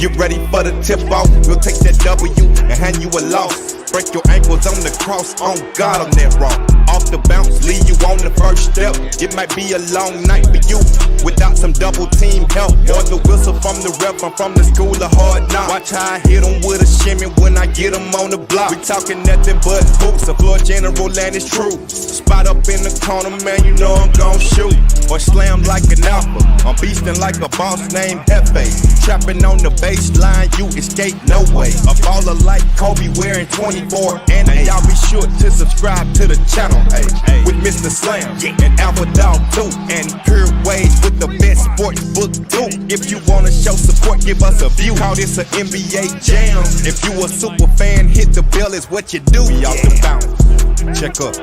Get ready for the tip-off. We'll take that W and hand you a loss. Break your ankles on the cross. On God, I'm that raw. Off the bounce, leave you on the first step. It might be a long night for you without some double team help. Or the whistle from the ref. I'm from the school of hard knocks. Watch how I hit them with a shimmy when I get them on the block. We talking nothing but hoops. A floor general and it's true. Spot up in the corner, man, you know I'm gon' shoot. Or slam like an alpha. I'm beastin' like a boss named Hefe. Trapping on the baseline, you escape no way. A baller like Kobe wearing 24 and 8. Y'all be sure to subscribe to the channel. Hey, with Mr. Slam and Alpha Dog 2 and Pure Waves with the best sports book too. If you wanna show support, give us a view. Call this an NBA jam. If you a super fan, hit the bell is what you do. We off the bounce. Check up.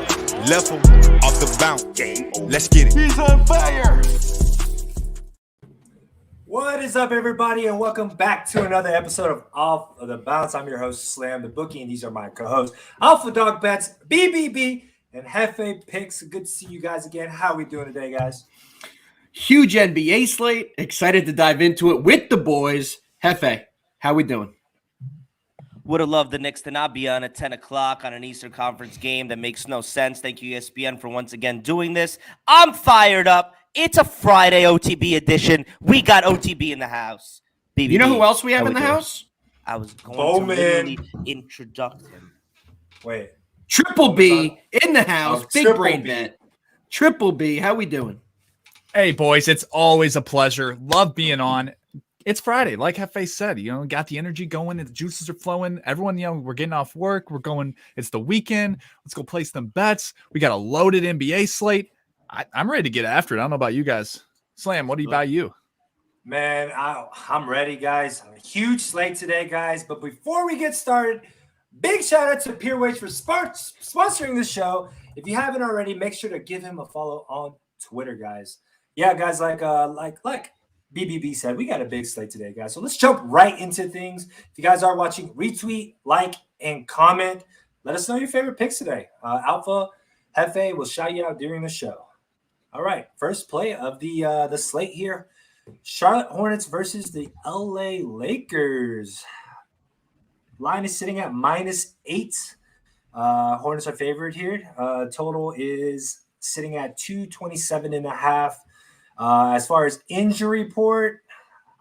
Level off the bounce. Let's get it. He's on fire. What is up, everybody, and welcome back to another episode of Off of the Bounce. I'm your host, Slam the Bookie, and these are my co-hosts, Alpha Dog Bets, BBB, and Hefe Picks. Good to see you guys again. How are we doing today, guys? Huge NBA slate. Excited to dive into it with the boys. Hefe, how we doing? Would have loved the Knicks to not be on at 10 o'clock on an Eastern Conference game. That makes no sense. Thank you, ESPN, for once again doing this. I'm fired up. It's a Friday OTB edition. We got OTB in the house. BBB, you know who else we have in the house? I was going to literally introduce him. Wait. Triple B in the house. Big brain B. bet. Triple B, how we doing? Hey, boys, it's always a pleasure. Love being on. It's Friday, like Hefe said. You know, got the energy going, and the juices are flowing. Everyone, we're getting off work. We're going. It's the weekend. Let's go place some bets. We got a loaded NBA slate. I'm ready to get after it. I don't know about you guys. Slam, what about you? Man, I'm ready, guys. A huge slate today, guys. But before we get started, big shout out to Pure Waves for sponsoring the show. If you haven't already, make sure to give him a follow on Twitter, guys. Yeah, guys, like BBB said, we got a big slate today, guys. So let's jump right into things. If you guys are watching, retweet, like, and comment. Let us know your favorite picks today. Alpha Hefe will shout you out during the show. All right, first play of the slate here. Charlotte Hornets versus the LA Lakers. Line is sitting at -8. Hornets are favored here. Total is sitting at 227.5. As far as injury report,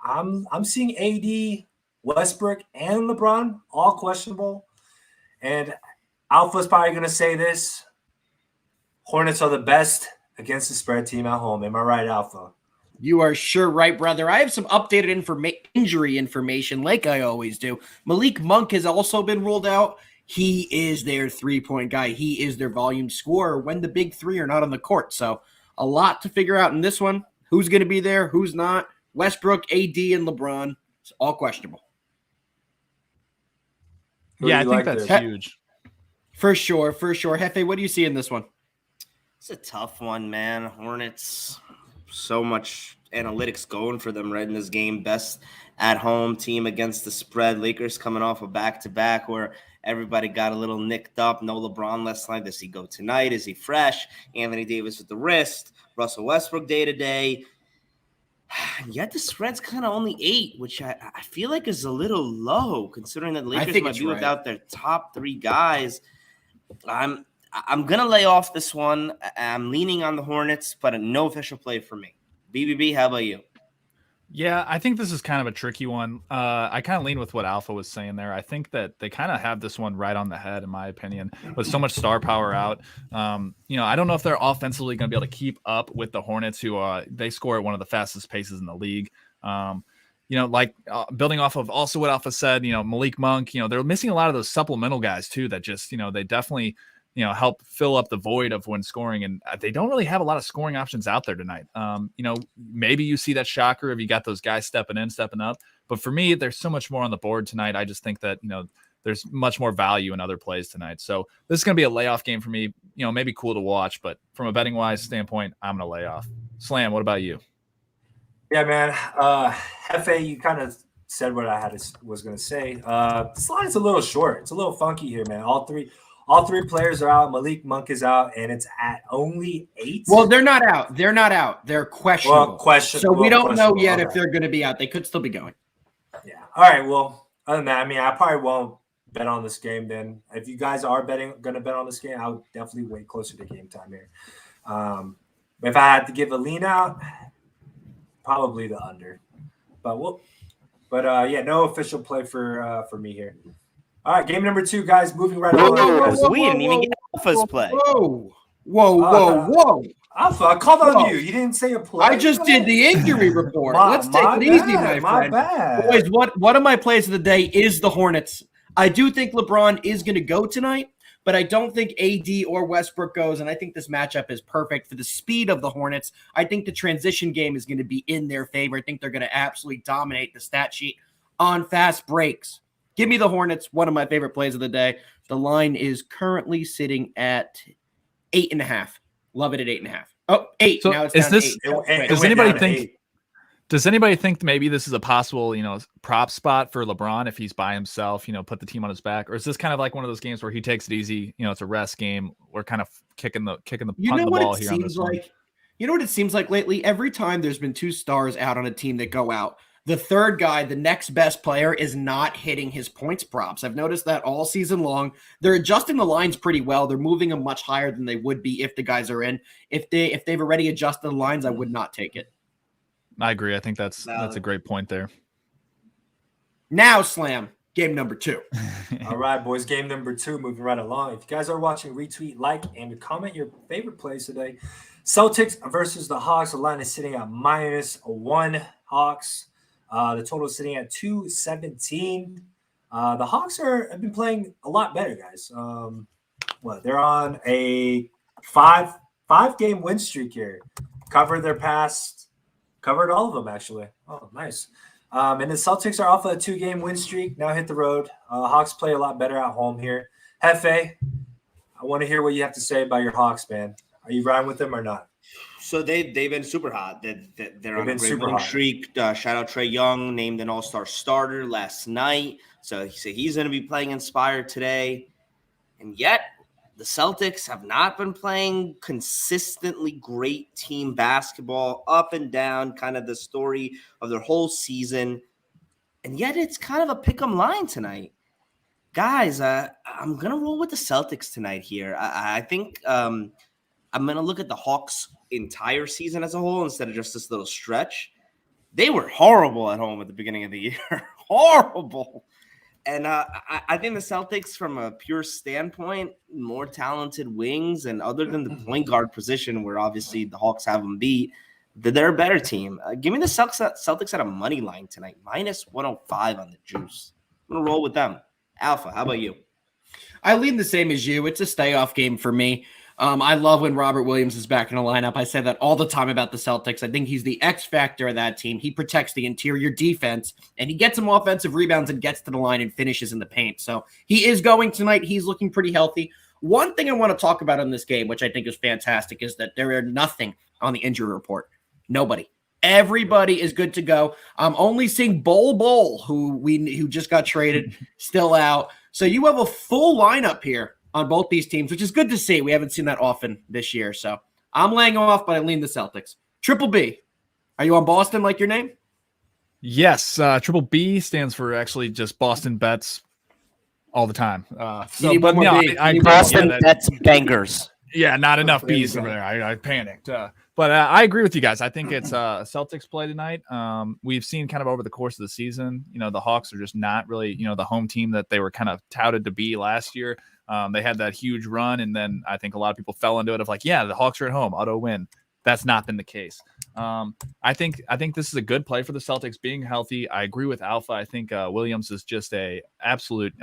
I'm seeing AD, Westbrook, and LeBron all questionable. And Alpha's probably going to say this: Hornets are the best against the spread team at home. Am I right, Alpha? You are sure right, brother. I have some updated injury information, like I always do. Malik Monk has also been ruled out. He is their three-point guy. He is their volume scorer when the big three are not on the court. So a lot to figure out in this one. Who's going to be there? Who's not? Westbrook, AD, and LeBron. It's all questionable. Yeah, I think that's huge. For sure. Hefe, what do you see in this one? It's a tough one, man. Hornets, so much analytics going for them right in this game. Best at-home team against the spread. Lakers coming off a back-to-back where everybody got a little nicked up. No LeBron last night. Does he go tonight? Is he fresh? Anthony Davis with the wrist. Russell Westbrook day-to-day. Yet the spread's kind of only 8, which I feel like is a little low considering that the Lakers might be without their top 3 guys. I'm going to lay off this one. I'm leaning on the Hornets, but no official play for me. BBB, how about you? Yeah, I think this is kind of a tricky one. I kind of lean with what Alpha was saying there. I think that they kind of have this one right on the head, in my opinion, with so much star power out. I don't know if they're offensively going to be able to keep up with the Hornets, who they score at one of the fastest paces in the league. Building off of also what Alpha said, Malik Monk, they're missing a lot of those supplemental guys too that just, they definitely help fill up the void of when scoring. And they don't really have a lot of scoring options out there tonight. Maybe you see that shocker if you got those guys stepping up. But for me, there's so much more on the board tonight. I just think that, there's much more value in other plays tonight. So this is going to be a layoff game for me. Maybe cool to watch, but from a betting wise standpoint, I'm going to lay off. Slam, what about you? Yeah, man. Hefe, you kind of said what I was going to say. This line is a little short. It's a little funky here, man. All three players are out. Malik Monk is out, and it's at only 8. Well, they're not out. They're questionable. So we don't know yet if they're going to be out. They could still be going. Yeah. All right. Well, other than that, I mean, I probably won't bet on this game then. If you guys are gonna bet on this game, I'll definitely wait closer to game time here. But if I had to give a lean out, probably the under. But yeah, no official play for me here. All right, game number 2, guys. Moving right along. We didn't even get Alpha's play. Whoa. Alpha, I called on you. You didn't say a play. I just did the injury report. Let's take it easy, my friend. Bad. Boys, one of my plays of the day is the Hornets. I do think LeBron is going to go tonight, but I don't think AD or Westbrook goes, and I think this matchup is perfect for the speed of the Hornets. I think the transition game is going to be in their favor. I think they're going to absolutely dominate the stat sheet on fast breaks. Give me the Hornets, one of my favorite plays of the day. The line is currently sitting at 8.5. Love it at 8.5. Oh, 8. So now it's is down this? to 8. Does anybody think? Does anybody think maybe this is a possible, prop spot for LeBron if he's by himself, put the team on his back? Or is this kind of like one of those games where he takes it easy, it's a rest game? We're kind of kicking the punting the ball here on this one. You know what it seems like lately? Every time there's been 2 stars out on a team that go out, the third guy, the next best player, is not hitting his points props. I've noticed that all season long. They're adjusting the lines pretty well. They're moving them much higher than they would be if the guys are in. If they've already adjusted the lines, I would not take it. I agree. I think that's a great point there. Now, Slam, game number 2. All right, boys, game number 2, moving right along. If you guys are watching, retweet, like, and comment your favorite plays today. Celtics versus the Hawks. The line is sitting at -1 Hawks. The total is sitting at 217. The Hawks have been playing a lot better, guys. They're on a five-game win streak here. Covered all of them, actually. Oh, nice. And the Celtics are off a 2-game win streak. Now hit the road. Hawks play a lot better at home here. Hefe, I want to hear what you have to say about your Hawks, man. Are you riding with them or not? So they've been super hot. They're on a great winning streak. Shout out Trae Young, named an all-star starter last night. So he's going to be playing inspired today. And yet the Celtics have not been playing consistently great team basketball, up and down, kind of the story of their whole season. And yet it's kind of a pick-em line tonight. Guys, I'm going to roll with the Celtics tonight here. I think I'm going to look at the Hawks' entire season as a whole instead of just this little stretch. They were horrible at home at the beginning of the year. Horrible. And I think the Celtics, from a pure standpoint, more talented wings, and other than the point guard position, where obviously the Hawks have them beat, they're a better team. Give me the Celtics at a money line tonight, -105 on the juice. I'm going to roll with them. Alpha, how about you? I lean the same as you. It's a stay-off game for me. I love when Robert Williams is back in the lineup. I say that all the time about the Celtics. I think he's the X factor of that team. He protects the interior defense, and he gets some offensive rebounds and gets to the line and finishes in the paint. So he is going tonight. He's looking pretty healthy. One thing I want to talk about in this game, which I think is fantastic, is that there are nothing on the injury report. Nobody. Everybody is good to go. I'm only seeing Bol, who just got traded, still out. So you have a full lineup here on both these teams, which is good to see. We haven't seen that often this year. So I'm laying off, but I lean the Celtics. Triple B. Are you on Boston like your name? Yes. Triple B stands for actually just Boston bets all the time. I Boston bets bangers. Yeah, not enough B's over there. I panicked. But I agree with you guys. I think it's Celtics play tonight. We've seen kind of over the course of the season, the Hawks are just not really, the home team that they were kind of touted to be last year. They had that huge run, and then I think a lot of people fell into it of like, yeah, the Hawks are at home, auto win. That's not been the case. I think this is a good play for the Celtics being healthy. I agree with Alpha. I think Williams is just a absolute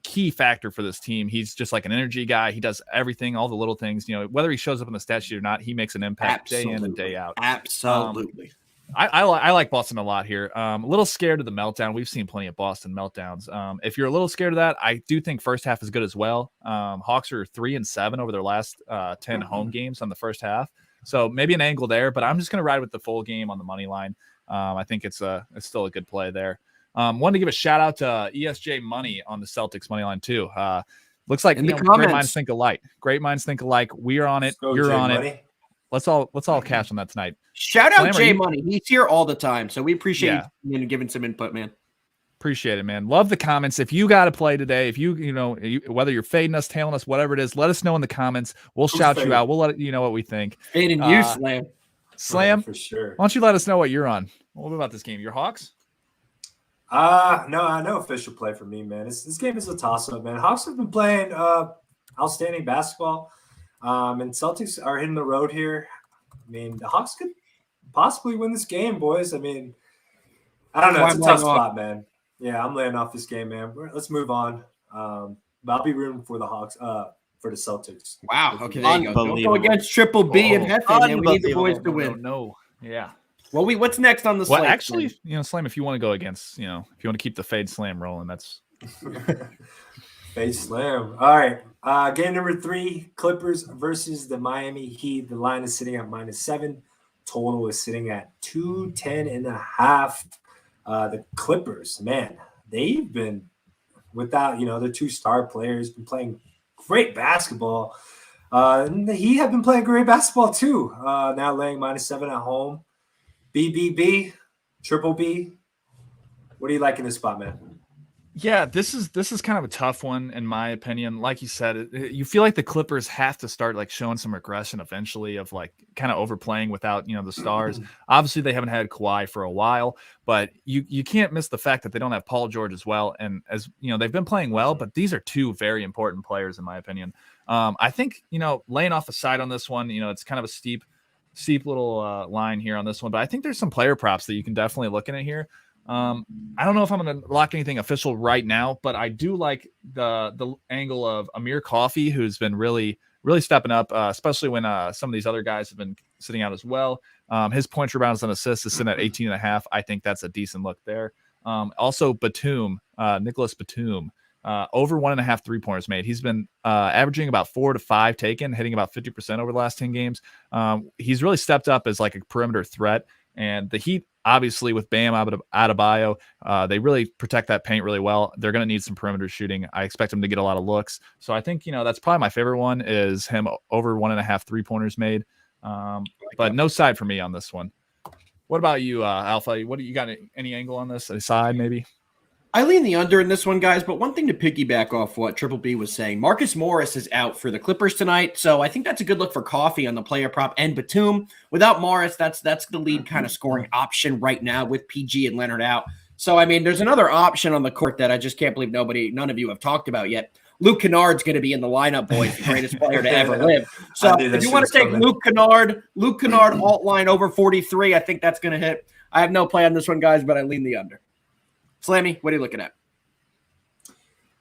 key factor for this team. He's just like an energy guy. He does everything, all the little things. Whether he shows up in the stat sheet or not, he makes an impact day in and day out. Absolutely. I like Boston a lot here. A little scared of the meltdown. We've seen plenty of Boston meltdowns. If you're a little scared of that, I do think first half is good as well. Hawks are 3-7 over their last 10 home games on the first half. So maybe an angle there, but I'm just going to ride with the full game on the money line. I think it's still a good play there. Wanted to give a shout out to ESJ Money on the Celtics money line too. Looks like in the great minds think alike. Great minds think alike. We are on it. You're on it. let's all cash on that tonight. Shout Slam, out Jay Money. He's here all the time, so we appreciate you giving some input, man. Appreciate it, man. Love the comments. If you got to play today, if whether you're fading us, tailing us, whatever it is, let us know in the comments. We'll shout you out. We'll let you know what we think. Fading you, Slam. Slam, for sure. Why don't you let us know what you're on? What about this game? Your Hawks? No official play for me, man. This game is a toss-up, man. Hawks have been playing outstanding basketball, and Celtics are hitting the road here. I mean, the Hawks could possibly win this game, boys. I mean, I don't know. It's a tough spot, man. Yeah, I'm laying off this game, man. Let's move on. But I'll be rooting for the Hawks, for the Celtics. Wow. Okay, there you go. Don't go against Triple B and Hefe, man. We need the boys to win. No. Yeah. Well, what's next on the slate? Well, actually, Slam, if you want to go against, if you want to keep the fade Slam rolling, that's fade Slam. All right. Game number 3, Clippers versus the Miami Heat. The line is sitting at -7. Total is sitting at 210.5. The Clippers, man, they've been without, their 2 star players, been playing great basketball. And the Heat have been playing great basketball too. Now laying -7 at home. BBB, Triple B. What do you like in this spot, man? Yeah, this is kind of a tough one in my opinion. Like you said, you feel like the Clippers have to start like showing some regression eventually of like kind of overplaying without the stars. Obviously, they haven't had Kawhi for a while, but you can't miss the fact that they don't have Paul George as well. And as they've been playing well, but these are 2 very important players in my opinion. I think laying off the side on this one, it's kind of a steep little line here on this one, but I think there's some player props that you can definitely look in it here. I don't know if I'm going to lock anything official right now, but I do like the angle of Amir Coffey, who's been really stepping up, especially when some of these other guys have been sitting out as well. His points, rebounds, and assists is sitting at 18.5. I think that's a decent look there. Also Batum, Nicholas Batum, over 1.5 3-pointers made. He's been averaging about 4 to 5 taken, hitting about 50% over the last 10 games. He's really stepped up as like a perimeter threat. And the Heat, obviously, with Bam Adebayo, they really protect that paint really well. They're going to need some perimeter shooting. I expect him to get a lot of looks. So I think, that's probably my favorite one is him over 1.5 3-pointers made. But no side for me on this one. What about you, Alpha? What do you got? Any angle on this? A side, maybe? I lean the under in this one, guys, but one thing to piggyback off what Triple B was saying, Marcus Morris is out for the Clippers tonight, so I think that's a good look for Coffey on the player prop and Batum. Without Morris, that's the lead kind of scoring option right now with PG and Leonard out. So, I mean, there's another option on the court that I just can't believe none of you have talked about yet. Luke Kennard's going to be in the lineup, boys, the greatest player to ever live. So if you want to take Luke Kennard alt line over 43, I think that's going to hit. I have no play on this one, guys, but I lean the under. Slammy, what are you looking at?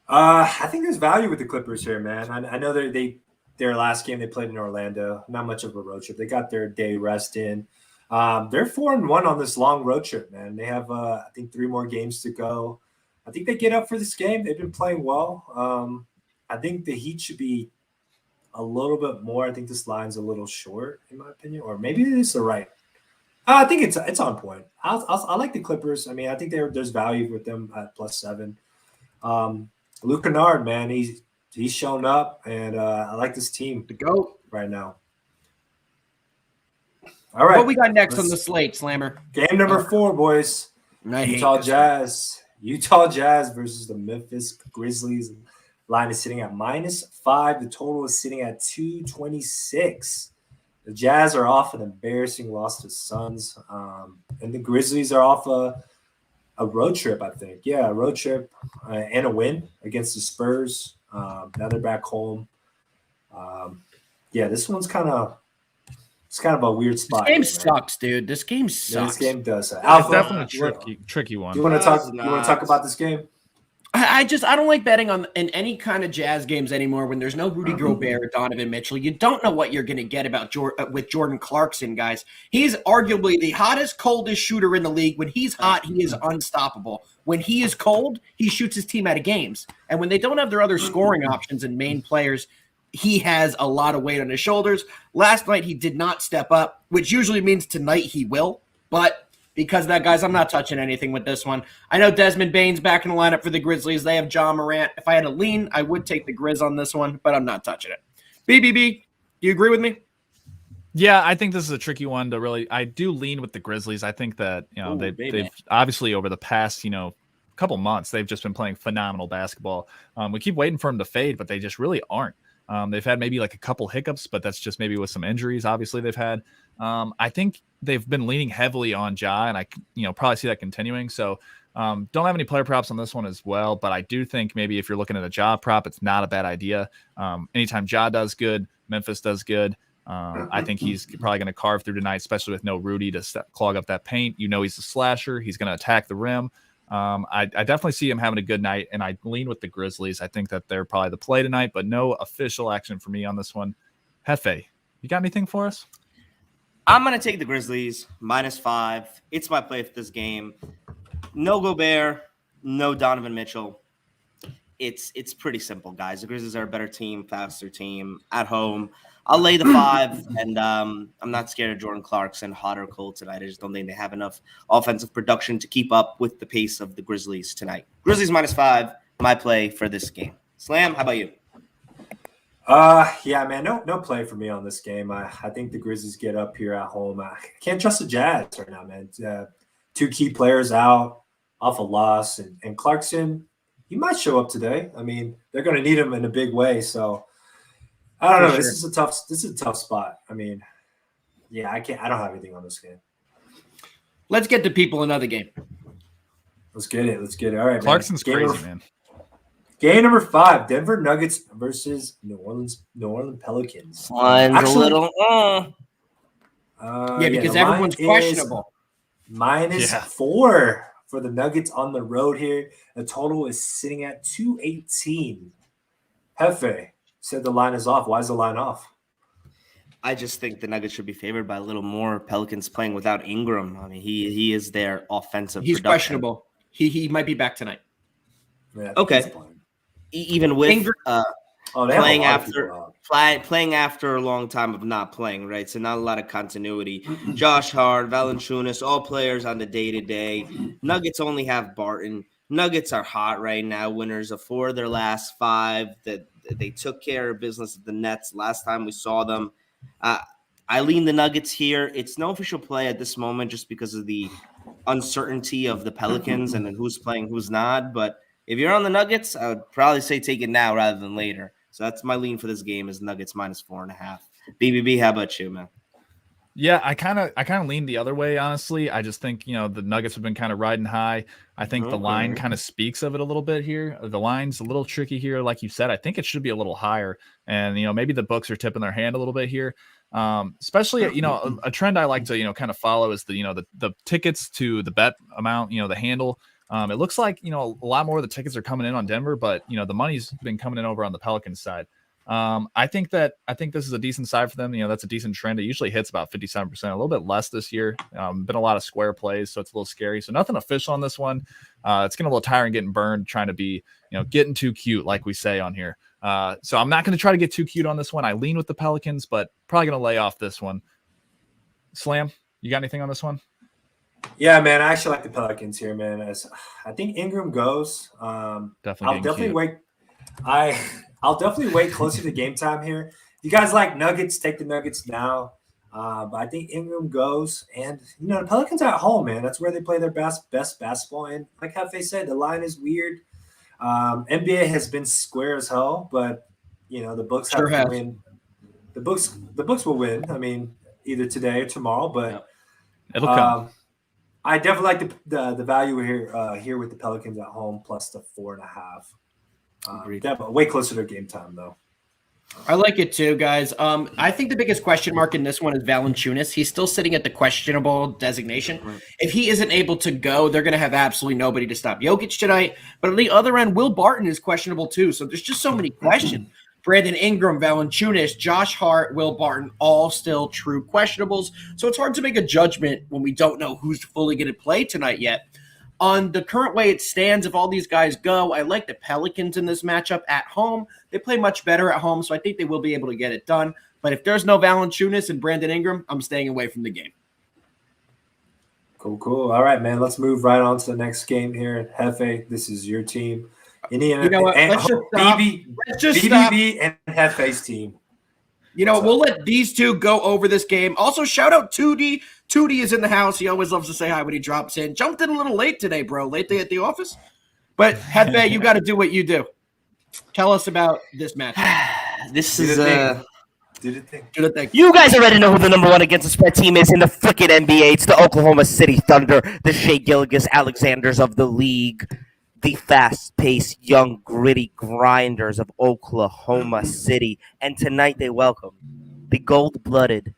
I think there's value with the Clippers here, man. I know their last game they played in Orlando, not much of a road trip. They got their day rest in. They're 4-1 on this long road trip, man. They have I think 3 more games to go. I think they get up for this game. They've been playing well. I think the Heat should be a little bit more. I think this line's a little short, in my opinion, or maybe it is the right. I think it's on point. I like the Clippers. I mean, I think there's value with them at +7. Luke Kennard, man, he's shown up, and I like this team to go right now. All right, what we got next on the slate, Slammer? Game number 4, boys. Utah Jazz versus the Memphis Grizzlies. Line is sitting at -5. The total is sitting at 226. The Jazz are off an embarrassing loss to Suns, and the Grizzlies are off a road trip, I think. Yeah, a road trip and a win against the Spurs. Now they're back home. This one's kind of a weird spot. This game sucks, dude. This game sucks. This game does. It's definitely a tricky one. You want to talk about this game? I don't like betting in any kind of Jazz games anymore when there's no Rudy Gobert or Donovan Mitchell. You don't know what you're going to get with Jordan Clarkson, guys. He's arguably the hottest, coldest shooter in the league. When he's hot, he is unstoppable. When he is cold, he shoots his team out of games. And when they don't have their other scoring options and main players, he has a lot of weight on his shoulders. Last night, he did not step up, which usually means tonight he will. But because of that, guys, I'm not touching anything with this one. I know Desmond Bane's back in the lineup for the Grizzlies. They have John Morant. If I had a lean, I would take the Grizz on this one, but I'm not touching it. BBB, do you agree with me? Yeah, I think this is a tricky one to really. I do lean with the Grizzlies. I think that they've obviously over the past couple months they've just been playing phenomenal basketball. We keep waiting for them to fade, but they just really aren't. They've had maybe like a couple hiccups, but that's just maybe with some injuries. Obviously, they've had. I think they've been leaning heavily on Ja, and I probably see that continuing. So don't have any player props on this one as well, but I do think maybe if you're looking at a Ja prop, it's not a bad idea. Anytime Ja does good, Memphis does good. I think he's probably going to carve through tonight, especially with no Rudy to clog up that paint. He's a slasher. He's going to attack the rim. I definitely see him having a good night, and I lean with the Grizzlies. I think that they're probably the play tonight, but no official action for me on this one. Hefe, you got anything for us? I'm going to take the Grizzlies -5. It's my play for this game. No Gobert, no Donovan Mitchell. It's pretty simple, guys. The Grizzlies are a better team, faster team at home. I'll lay the 5, and I'm not scared of Jordan Clarkson, hot or cold tonight. I just don't think they have enough offensive production to keep up with the pace of the Grizzlies tonight. Grizzlies -5, my play for this game. Slam, how about you? Yeah, man, no play for me on this game. I think the Grizzlies get up here at home. I can't trust the Jazz right now, man. 2 key players out off a loss, and Clarkson, he might show up today. I mean, they're going to need him in a big way, so. I don't know. Sure. This is a tough spot. I mean, yeah, I don't have anything on this game. Let's get to people another game. Let's get it. All right, Clarkson's crazy, man. Game number 5, Denver Nuggets versus New Orleans Pelicans. Mine's a little because everyone's questionable. -4 for the Nuggets on the road here. The total is sitting at 218. Hefe said the line is off. Why is the line off? I just think the Nuggets should be favored by a little more. Pelicans playing without Ingram. I mean, he is their offensive. He's production. Questionable. He might be back tonight. Yeah, okay. Even with Ingram, playing after a long time of not playing, right? So not a lot of continuity. Josh Hart, Valanciunas, all players on the day-to-day. Nuggets only have Barton. Nuggets are hot right now. Winners of 4 of their last 5. That they took care of business at the Nets last time we saw them. I lean the Nuggets here. It's no official play at this moment just because of the uncertainty of the Pelicans and then who's playing, who's not. But if you're on the Nuggets, I would probably say take it now rather than later. So that's my lean for this game is Nuggets -4.5. BBB, how about you, man? Yeah, I kind of lean the other way, honestly. I just think, the Nuggets have been kind of riding high. I think the line kind of speaks of it a little bit here. The line's a little tricky here. Like you said, I think it should be a little higher. And, maybe the books are tipping their hand a little bit here. Especially, a trend I like to, kind of follow is the tickets to the bet amount, the handle. It looks like, a lot more of the tickets are coming in on Denver, but, the money's been coming in over on the Pelicans side. I think this is a decent side for them. That's a decent trend. It usually hits about 57%, a little bit less this year. Been a lot of square plays, so it's a little scary. So nothing official on this one. It's getting a little tiring getting burned, trying to be, getting too cute, like we say on here. So I'm not going to try to get too cute on this one. I lean with the Pelicans, but probably going to lay off this one. Slam, you got anything on this one? Yeah, man, I actually like the Pelicans here, man. I think Ingram goes. I'll definitely wait closer to game time here. If you guys like Nuggets, take the Nuggets now. But I think Ingram goes. And, the Pelicans are at home, man. That's where they play their best basketball. And like Hefe said, the line is weird. NBA has been square as hell, but, the books have to win. The books will win. I mean, either today or tomorrow. But it'll come. I definitely like the value here with the Pelicans at home plus the 4.5. Way closer to game time, though. I like it too, guys. I think the biggest question mark in this one is Valanciunas. He's still sitting at the questionable designation. Right. If he isn't able to go, they're going to have absolutely nobody to stop Jokic tonight. But on the other end, Will Barton is questionable too. So there's just so many questions. Brandon Ingram, Valanciunas, Josh Hart, Will Barton, all still true questionables. So it's hard to make a judgment when we don't know who's fully going to play tonight yet. On the current way it stands, if all these guys go, I like the Pelicans in this matchup at home. They play much better at home, so I think they will be able to get it done. But if there's no Valanciunas and Brandon Ingram, I'm staying away from the game. Cool. All right, man. Let's move right on to the next game here. Hefe, this is your team. Indiana, you know what? Let's just stop. BBB and Hefe's team. You know, we'll let these two go over this game. Also, shout out 2D. 2D is in the house. He always loves to say hi when he drops in. Jumped in a little late today, bro. Late day at the office. But, Hefe, you got to do what you do. Tell us about this match. This Do is the thing. You guys already know who the number one against the spread team is in the freaking NBA. It's the Oklahoma City Thunder, the Shea Gilgeous-Alexanders of the league, the fast-paced, young, gritty grinders of Oklahoma City. And tonight they welcome the gold-blooded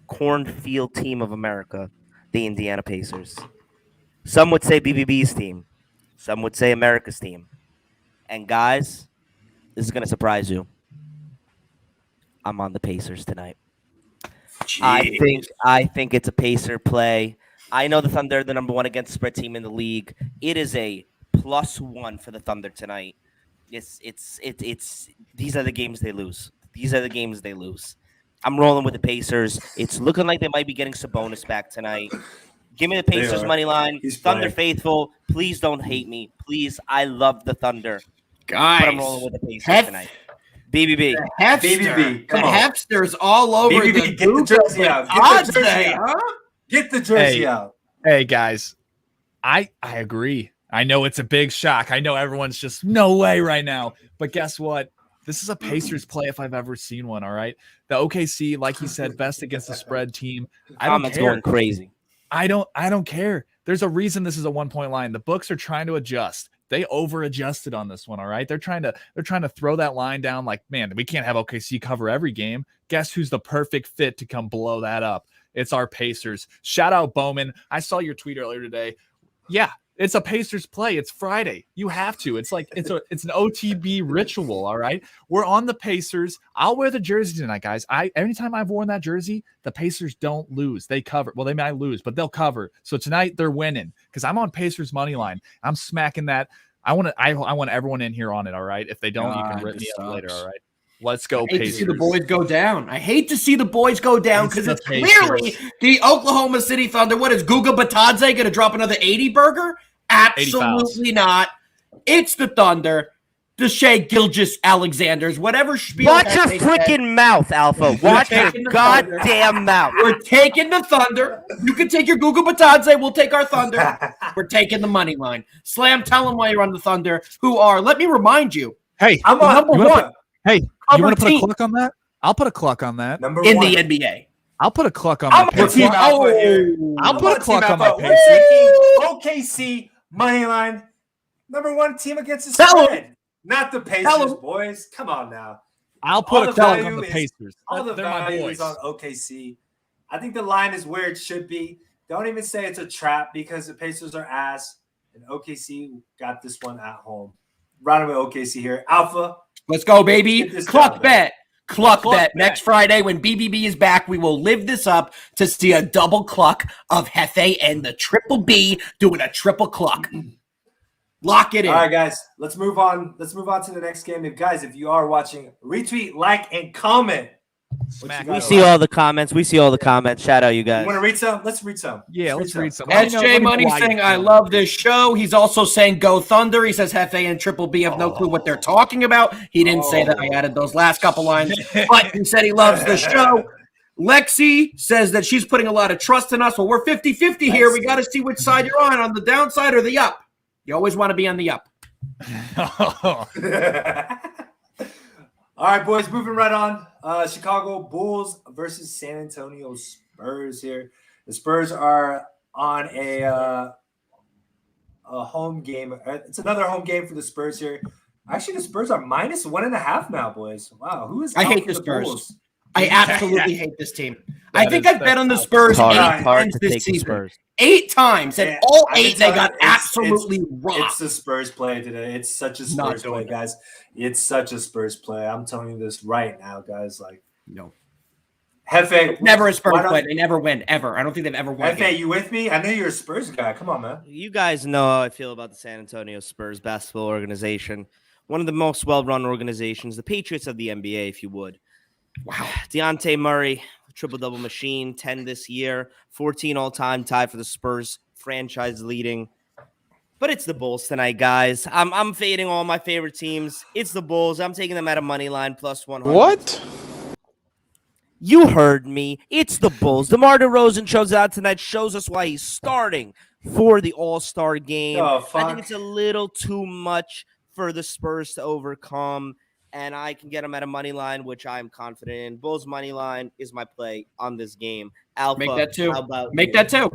cornfield team of America, the Indiana Pacers. Some would say BBB's team. Some would say America's team. And guys, this is going to surprise you. I'm on the Pacers tonight. Jeez. I think it's a Pacer play. I know the Thunder are the number one against spread team in the league. It is a +1 for the Thunder tonight. It's these are the games they lose. These are the games they lose. I'm rolling with the Pacers. It's looking like they might be getting Sabonis back tonight. Give me the Pacers money line. He's Thunder playing. faithful. Please don't hate me. Please, I love the Thunder. Guys. But I'm rolling with the Pacers tonight. BBB. BBB, come The on. Hefster's all over BBB, the get the Google jersey out. Get the odds jersey there, out. huh? Get the jersey Hey. out. Hey guys, I agree. I know it's a big shock. I know everyone's just no way right now. But guess what? This is a Pacers play if I've ever seen one. All right. The OKC, like he said, best against the spread team. I don't Comments care. going crazy. I don't care. There's a reason this is a 1-point line. The books are trying to adjust. They over adjusted on this one. All right. They're trying to throw that line down like, man, we can't have OKC cover every game. Guess who's the perfect fit to come blow that up? It's our Pacers. Shout out Bowman. I saw your tweet earlier today. Yeah, it's a Pacers play. It's Friday. You have to. It's like it's an OTB ritual. All right. We're on the Pacers. I'll wear the jersey tonight, guys. Anytime I've worn that jersey, the Pacers don't lose. They cover. Well, they might lose, but they'll cover. So tonight they're winning because I'm on Pacers money line. I'm smacking that. I want everyone in here on it. All right. If they don't, you can rip me up later. All right. Let's go, I hate Pacers. to see the boys go down. I hate to see the boys go down because It's it's the clearly Pacers. the Oklahoma City Thunder. What is Guga Batadze going to drop another 80 burger? 80 fouls. Absolutely not. It's the Thunder, the Shea Gilgeous-Alexanders, whatever spiel. Watch your they said. freaking mouth, Alpha. Watch your taking the Thunder. goddamn mouth. We're taking the Thunder. You can take your Guga Batadze. We'll take our Thunder. We're taking the money line. Slam, tell them why you're on the Thunder, who are, let me remind you, Hey, I'm on number one. Hey, you Cover want to put a team. cluck on that? I'll put a cluck on that. Number in one. the NBA. I'll put a cluck on I'm my on Pacers. Team Alpha here. I'll I'm put a on cluck Team on my Alpha. Pacers. We're taking OKC money line. Number one team against the Tell 'em. spread. Not the Tell Pacers, 'em. boys. Come on now. I'll All put the a cluck value on the is- Pacers. All the They're my value boys. is on OKC. I think the line is where it should be. Don't even say it's a trap because the Pacers are ass and OKC got this one at home. Running with OKC here. Alpha. Let's go, baby. Get this Cluck done, bet. Cluck Cluck bet. bet. Next Friday when BBB is back, we will live this up to see a double cluck of Hefe and the triple B doing a triple cluck. Lock it in. All right, guys. Let's move on. Let's move on to the next game. If you are watching, retweet, like, and comment. Smack. you We got? see all the comments. We see all the comments. Shout out, you You guys. want to read some? Let's read some. Yeah, let's read some. Let me know- SJ let me know Money why saying, you I feel love this show. He's also saying, go Thunder. He says, Hefe and Triple B have no clue what they're talking about. He didn't say that. I added those last couple lines, but he said he loves the show. Lexi says that she's putting a lot of trust in us. Well, we're 50-50 here. We got to see which side you're on the downside or the up. You always want to be on the up. All right, boys, moving right on. Chicago Bulls versus San Antonio Spurs here. The Spurs are on a home game. It's another home game for the Spurs here. Actually, the Spurs are -1.5 now, boys. Wow, who is? I out hate for the Spurs. Bulls? I absolutely hate this team. I That think is- I bet on the Spurs It's hard, 8 hard times to this take the season. Spurs. 8 times, and Yeah, all I've been 8 they telling got you, it's- absolutely It's rocked. the Spurs play today. It's such a Not Spurs doing play, it. guys. It's such a Spurs play. I'm telling you this right now, guys. Like, No, Hefe, never a Spurs why not- play. They never win ever. I don't think they've ever won. a Hefe, game. you with me? I know you're a Spurs guy. Come on, man. You guys know how I feel about the San Antonio Spurs basketball organization. One of the most well-run organizations, the Patriots of the NBA, if you would. Wow. Deontay Murray, triple-double machine, 10 this year, 14 all-time, tied for the Spurs franchise leading. But it's the Bulls tonight, guys. I'm fading all my favorite teams. It's the Bulls. I'm taking them at a money line +100. What? You heard me. It's the Bulls. DeMar DeRozan shows out tonight, shows us why he's starting for the All-Star game. Oh, I think fuck. it's a little too much for the Spurs to overcome, and I can get him at a money line, which I'm confident in. Bulls money line is my play on this game. Alpha, Make that two. how about Make you? that two.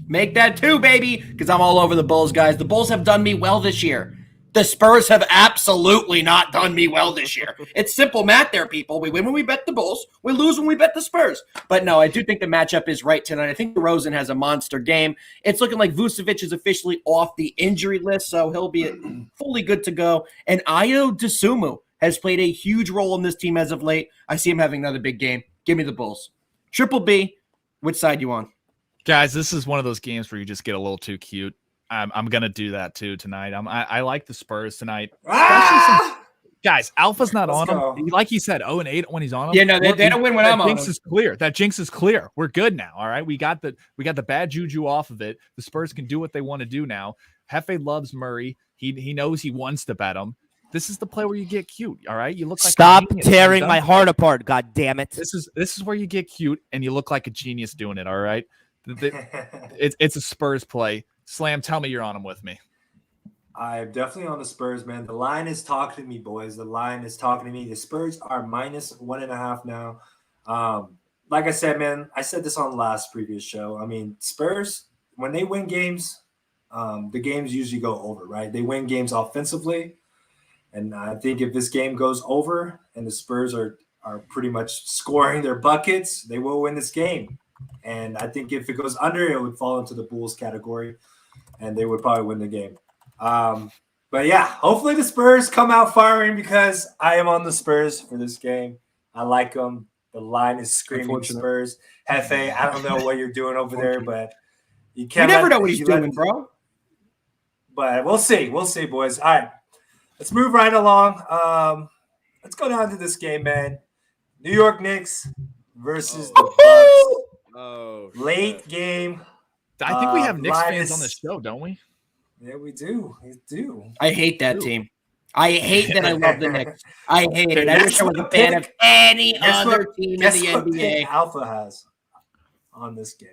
Make that two, baby, because I'm all over the Bulls, guys. The Bulls have done me well this year. The Spurs have absolutely not done me well this year. It's simple math there, people. We win when we bet the Bulls. We lose when we bet the Spurs. But no, I do think the matchup is right tonight. I think DeRozan has a monster game. It's looking like Vucevic is officially off the injury list, so he'll be fully good to go. And Ayo Dosunmu has played a huge role in this team as of late. I see him having another big game. Give me the Bulls. Triple B, which side you on? Guys, this is one of those games where you just get a little too cute. I'm gonna do that too tonight. I like the Spurs tonight. Guys, Alpha's not Let's on go. him. Like he said, 0-8 when he's on him. Yeah, no, they don't win when I'm on Jinx them. is clear. That jinx is clear. We're good now. All right. We got the bad juju off of it. The Spurs can do what they want to do now. Hefe loves Murray. He knows he wants to bet him. This is the play where you get cute. All right. You look like Stop a genius. tearing my heart apart, god damn it. This is where you get cute and you look like a genius doing it. All right. It's a Spurs play. Slam, tell me you're on him with me. I'm definitely on the Spurs, man. The line is talking to me, boys. The line is talking to me. The Spurs are -1.5 now. Like I said, man, I said this on the last previous show. I mean, Spurs, when they win games, the games usually go over, right? They win games offensively. And I think if this game goes over and the Spurs are pretty much scoring their buckets, they will win this game. And I think if it goes under, it would fall into the Bulls category, and they would probably win the game. But yeah, hopefully the Spurs come out firing because I am on the Spurs for this game. I like them. The line is screaming Spurs. Hefe, I don't know what you're doing over there, but you can't. You never know what he's doing, bro. But we'll see. We'll see, boys. All right, let's move right along. Let's go down to this game, man. New York Knicks versus the Bucks. Oh, Late game. I think we have Knicks fans Linus- on the show, don't we? Yeah, we do. We do. I hate that team. I hate that I love the Knicks. I hate it. I wish I was a fan of any other team in the NBA. Alpha has on this game.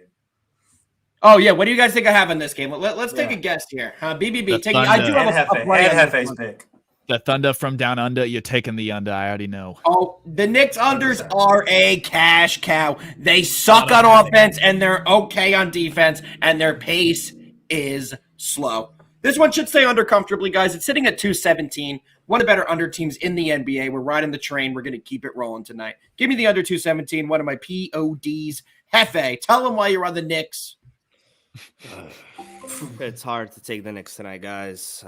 Oh, yeah. What do you guys think I have in this game? Let's take a guess here. BBB, The take it. I do Thunder. have And a play on this Hefe's one. pick. The Thunder from down under. You're taking the under. I already know. Oh, the Knicks unders are a cash cow. They suck on offense and they're okay on defense, and their pace is slow. This one should stay under comfortably, guys. It's sitting at 217. One of the better under teams in the NBA. We're riding the train. We're going to keep it rolling tonight. Give me the under 217. One of my PODs. Hefe, tell them why you're on the Knicks. It's hard to take the Knicks tonight, guys.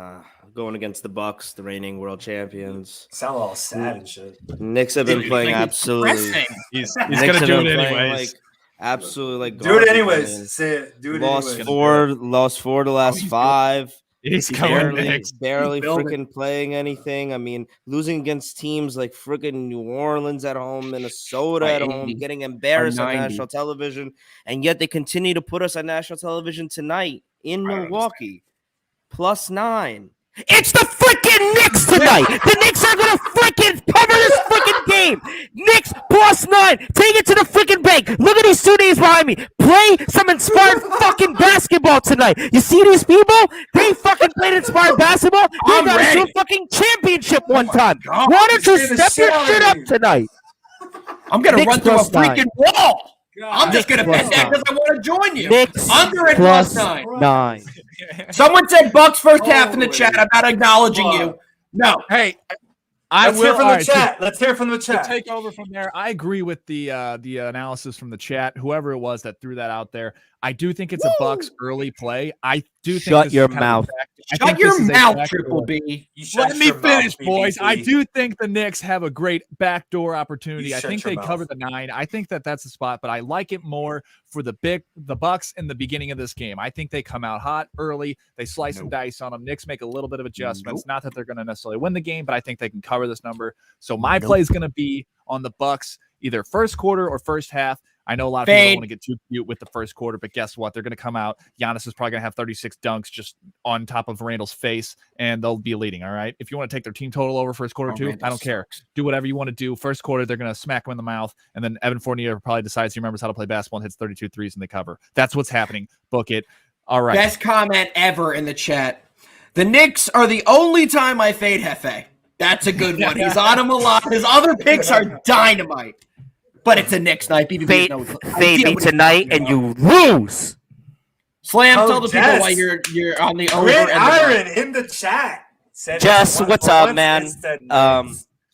Going against the Bucks, the reigning world champions. Sound all sad and shit. Knicks have been playing Like, absolutely. depressing. He's Knicks gonna have do it been playing, anyways. absolutely Do it garbage, anyways. man. Say it. Do it Lost anyways. four the last five. He's coming Knicks. Barely building. freaking playing anything. I mean, losing against teams like freaking New Orleans at home, Minnesota By at 80, home, getting embarrassed by on 90. national television, and yet they continue to put us on national television tonight in I don't Milwaukee. +9. It's the freaking Knicks tonight. The Knicks are gonna freaking cover this freaking game. Knicks +9. Take it to the freaking bank. Look at these 2 days behind me. Play some inspired fucking basketball tonight. You see these people? They fucking played inspired basketball. They I'm got us to ready. a fucking championship one time. God. Why don't you Let's get the step your shit shit out up of tonight? I'm going to Knicks run through a +9. freaking wall. I'm just Knicks going to bet that +9. because I want to join you. Knicks Under at +9. +9. Someone said Bucks first half in the Holy chat. I'm not acknowledging you. fuck. No. Hey, I Let's will hear from all the right, chat. Let's hear from the to chat. take over from there. I agree with the analysis from the chat. Whoever it was that threw that out there, I do think it's a Bucks early play. I do think Shut this your is kind of a mouth. I Shut think your this is a mouth, backdoor. Triple B. You shut Let me your mouth, finish, boys. I BBC. do think the Knicks have a great backdoor opportunity. You I shut think your they mouth. cover the 9. I think that's the spot, but I like it more for the Bucks in the beginning of this game. I think they come out hot early. They slice and dice on them. Knicks make a little bit of adjustments. Not that they're going to necessarily win the game, but I think they can cover this number. So my play is going to be on the Bucks, either first quarter or first half. I know a lot of people don't want to get too cute with the first quarter, but guess what? They're going to come out. Giannis is probably going to have 36 dunks just on top of Randall's face, and they'll be leading, all right? If you want to take their team total over first quarter, too, I don't care. Do whatever you want to do. First quarter, they're going to smack him in the mouth, and then Evan Fournier probably decides he remembers how to play basketball and hits 32 threes and they cover. That's what's happening. Book it. All right. Best comment ever in the chat. The Knicks are the only time I fade Hefe. That's a good one. He's on him a lot. His other picks are dynamite. But it's a Knicks night. Fade me tonight and you lose. Slam, tell the people why you're on the over. Great Iron in the chat. Jess, what's up, man?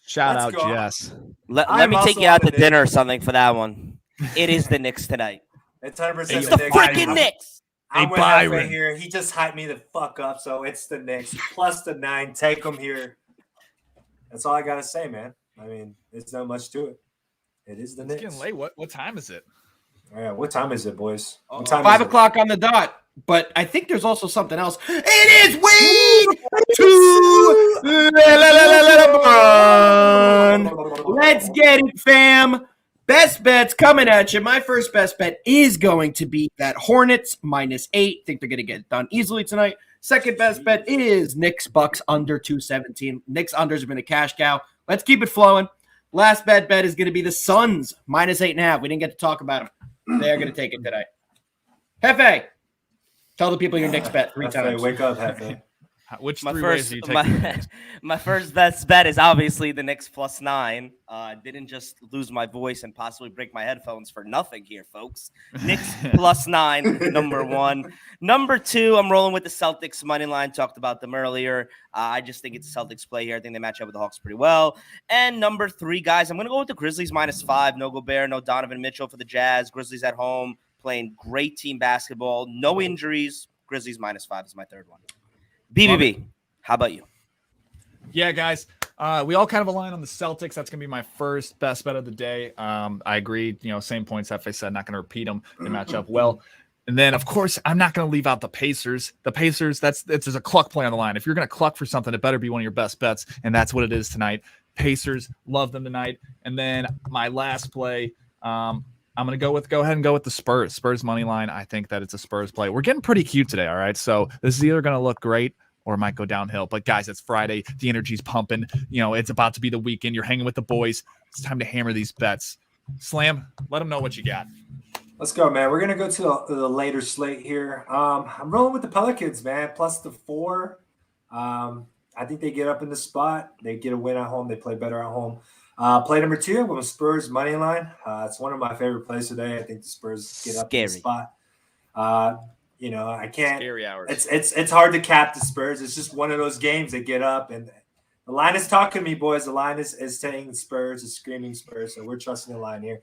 Shout out, Jess. Let me take you out to dinner or something for that one. It is the Knicks tonight. It's 100% It's the freaking Knicks. I'm with Byron here. He just hyped me the fuck up, so it's the Knicks plus the 9. Take them here. That's all I gotta say, man. I mean, there's not much to it. It is the Knicks. It's getting late. What time is it? Yeah, what time is it, boys? What time time 5 is o'clock on the dot. But I think there's also something else. It is week 2. Let's get it, fam. Best bets coming at you. My first best bet is going to be that Hornets -8. Think they're going to get it done easily tonight. Second best bet is Knicks Bucks under 217. Knicks unders have been a cash cow. Let's keep it flowing. Last bet is going to be the Suns -8.5. We didn't get to talk about them. They're going to take it tonight. Hefe, tell the people your Knicks bet 3 times. Wake up, Hefe. Which three ways are you taking? My first best bet is obviously the Knicks +9. Didn't just lose my voice and possibly break my headphones for nothing here, folks. Knicks +9, number 1. Number 2, I'm rolling with the Celtics money line. Talked about them earlier. I just think it's a Celtics play here. I think they match up with the Hawks pretty well. And number 3, guys, I'm going to go with the Grizzlies -5. No Gobert, no Donovan Mitchell for the Jazz. Grizzlies at home, playing great team basketball. No injuries. Grizzlies -5 is my third one. BBB, how about you? Yeah, guys, we all kind of align on the Celtics. That's going to be my first best bet of the day. I agree. Same points F.A. said, not going to repeat them. They match up well. And then, of course, I'm not going to leave out the Pacers. The Pacers, there's a cluck play on the line. If you're going to cluck for something, it better be one of your best bets, and that's what it is tonight. Pacers, love them tonight. And then my last play, I'm going to go ahead and go with the Spurs. Spurs money line. I think that it's a Spurs play. We're getting pretty cute today, all right? So this is either going to look great or it might go downhill. But, guys, it's Friday. The energy's pumping. It's about to be the weekend. You're hanging with the boys. It's time to hammer these bets. Slam, let them know what you got. Let's go, man. We're going to go to the later slate here. I'm rolling with the Pelicans, man, plus the 4. I think they get up in the spot. They get a win at home. They play better at home. Play number 2 with Spurs money line. It's one of my favorite plays today. I think the Spurs get up in the spot. I can't. Scary hours. It's hard to cap the Spurs. It's just one of those games that get up, and the line is talking to me, boys. The line is saying Spurs, is screaming Spurs. So we're trusting the line here.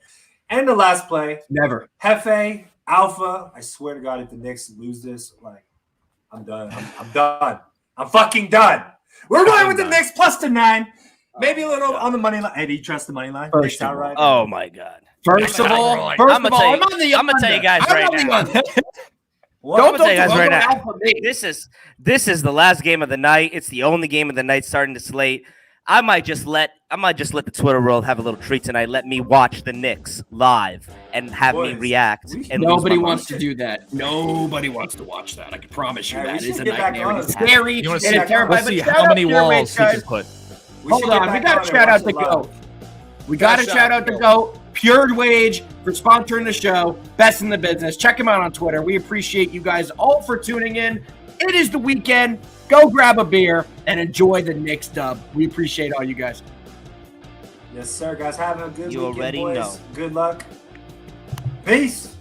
And the last play, never Hefe Alpha. I swear to God, if the Knicks lose this, I'm done. I'm done. I'm fucking done. We're going with the Knicks plus the 9. Maybe a little on the money line. Hey, do you trust the money line? First of all, right? Oh my God. First of all, I'm gonna tell you guys right now. Don't tell you guys right now. This is the last game of the night. It's the only game of the night starting to slate. I might just let the Twitter world have a little treat tonight. Let me watch the Knicks live and have me react. And nobody wants to do that. Nobody wants to watch that. I can promise you that. It's a nightmare. It's scary. You want to see how many walls he can put. Hold on. We got to shout out to Go. We got to shout out to Go. Pure Wage for sponsoring the show. Best in the business. Check him out on Twitter. We appreciate you guys all for tuning in. It is the weekend. Go grab a beer and enjoy the Knicks dub. We appreciate all you guys. Yes, sir, guys. Have a good weekend, You already boys. know. Good luck. Peace.